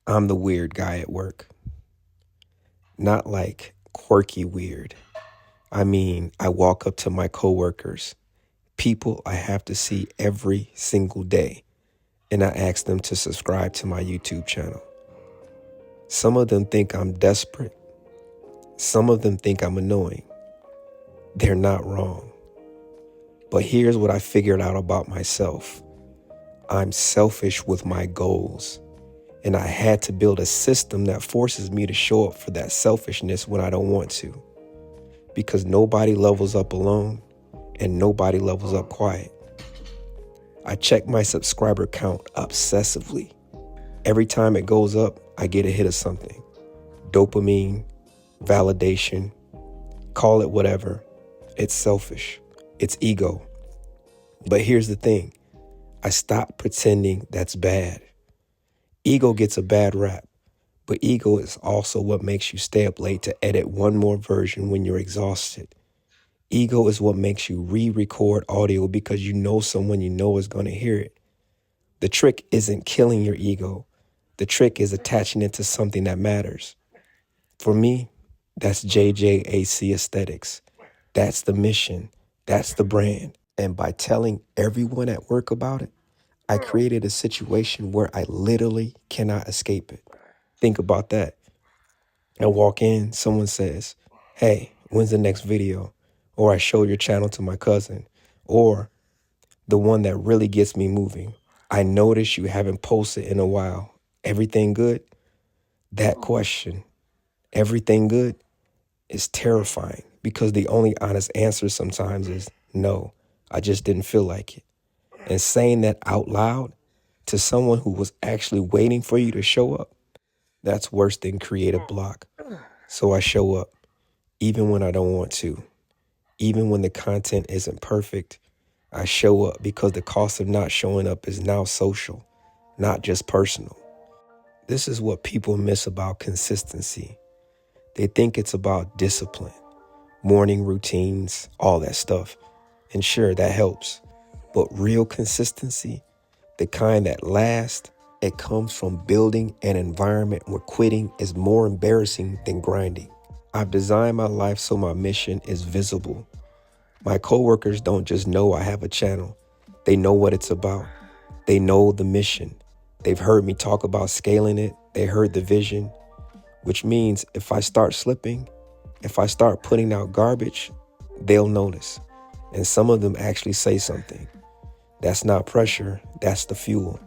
I'm the weird guy at work. Not like quirky weird. I mean, I walk up to my coworkers, people I have to see every single day, and I ask them to subscribe to my YouTube channel. Some of them think I'm desperate. Some of them think I'm annoying. They're not wrong. But here's what I figured out about myself. I'm selfish with my goals. And I had to build a system that forces me to show up for that selfishness when I don't want to. Because nobody levels up alone and nobody levels up quiet. I check my subscriber count obsessively. Every time it goes up, I get a hit of something. Dopamine, validation, call it whatever. It's selfish. It's ego. But here's the thing. I stopped pretending that's bad. Ego gets a bad rap, but ego is also what makes you stay up late to edit one more version when you're exhausted. Ego is what makes you re-record audio because you know someone you know is going to hear it. The trick isn't killing your ego. The trick is attaching it to something that matters. For me, that's JJAC Aesthetics. That's the mission. That's the brand. And by telling everyone at work about it, I created a situation where I literally cannot escape it. Think about that. I walk in, someone says, "Hey, when's the next video?" Or I show your channel to my cousin. Or the one that really gets me moving. "I notice you haven't posted in a while. Everything good?" That question, everything good, is terrifying because the only honest answer sometimes is no, I just didn't feel like it. And saying that out loud to someone who was actually waiting for you to show up, that's worse than creative block. So I show up, even when I don't want to. Even when the content isn't perfect, I show up because the cost of not showing up is now social, not just personal. This is what people miss about consistency. They think it's about discipline, morning routines, all that stuff. And sure, that helps. But real consistency, the kind that lasts, it comes from building an environment where quitting is more embarrassing than grinding. I've designed my life so my mission is visible. My coworkers don't just know I have a channel. They know what it's about. They know the mission. They've heard me talk about scaling it. They heard the vision, which means if I start slipping, if I start putting out garbage, they'll notice. And some of them actually say something. That's not pressure, that's the fuel.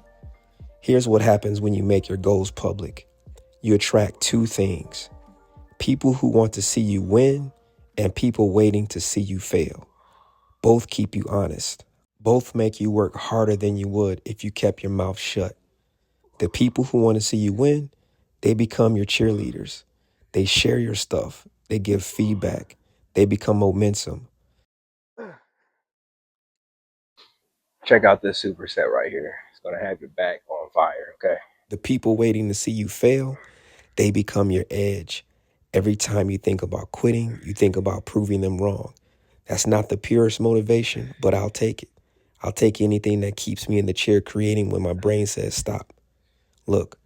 Here's what happens when you make your goals public. You attract two things: people who want to see you win and people waiting to see you fail. Both keep you honest. Both make you work harder than you would if you kept your mouth shut. The people who want to see you win, they become your cheerleaders. They share your stuff. They give feedback. They become momentum. Check out this superset right here. It's going to have your back on fire, okay? The people waiting to see you fail, they become your edge. Every time you think about quitting, you think about proving them wrong. That's not the purest motivation, but I'll take it. I'll take anything that keeps me in the chair creating when my brain says stop. Look,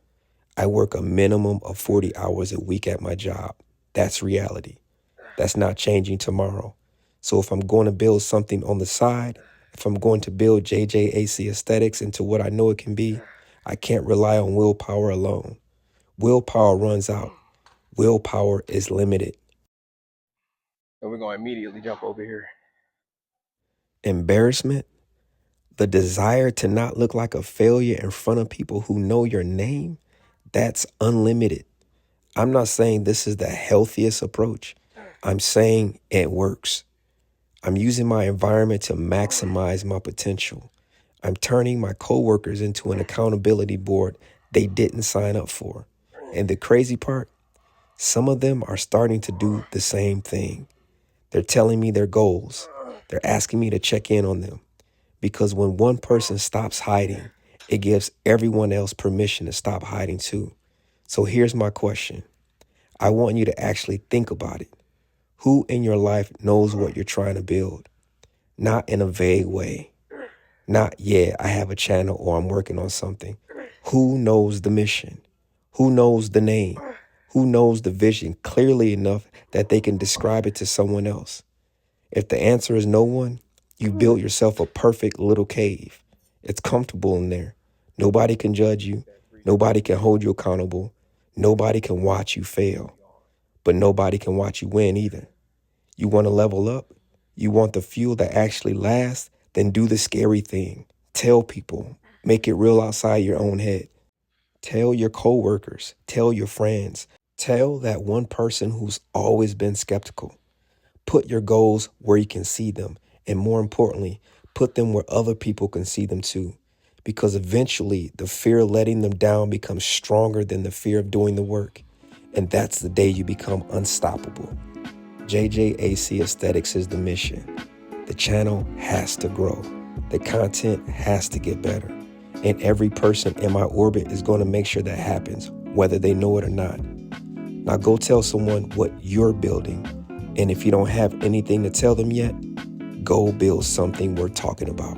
I work a minimum of 40 hours a week at my job. That's reality. That's not changing tomorrow. So if I'm going to build something on the side, if I'm going to build JJAC Aesthetics into what I know it can be, I can't rely on willpower alone. Willpower runs out. Willpower is limited. So we're going to immediately jump over here. Embarrassment, the desire to not look like a failure in front of people who know your name, that's unlimited. I'm not saying this is the healthiest approach. I'm saying it works. I'm using my environment to maximize my potential. I'm turning my coworkers into an accountability board they didn't sign up for. And the crazy part, some of them are starting to do the same thing. They're telling me their goals. They're asking me to check in on them. Because when one person stops hiding, it gives everyone else permission to stop hiding too. So here's my question. I want you to actually think about it. Who in your life knows what you're trying to build? Not in a vague way. Not, yeah, I have a channel or I'm working on something. Who knows the mission? Who knows the name? Who knows the vision clearly enough that they can describe it to someone else? If the answer is no one, you built yourself a perfect little cave. It's comfortable in there. Nobody can judge you. Nobody can hold you accountable. Nobody can watch you fail. But nobody can watch you win either. You want to level up? You want the fuel that actually lasts? Then do the scary thing. Tell people. Make it real outside your own head. Tell your coworkers. Tell your friends. Tell that one person who's always been skeptical. Put your goals where you can see them. And more importantly, put them where other people can see them too. Because eventually the fear of letting them down becomes stronger than the fear of doing the work. And that's the day you become unstoppable. JJAC Aesthetics is the mission. The channel has to grow. The content has to get better. And every person in my orbit is going to make sure that happens, whether they know it or not. Now go tell someone what you're building. And if you don't have anything to tell them yet, go build something worth talking about.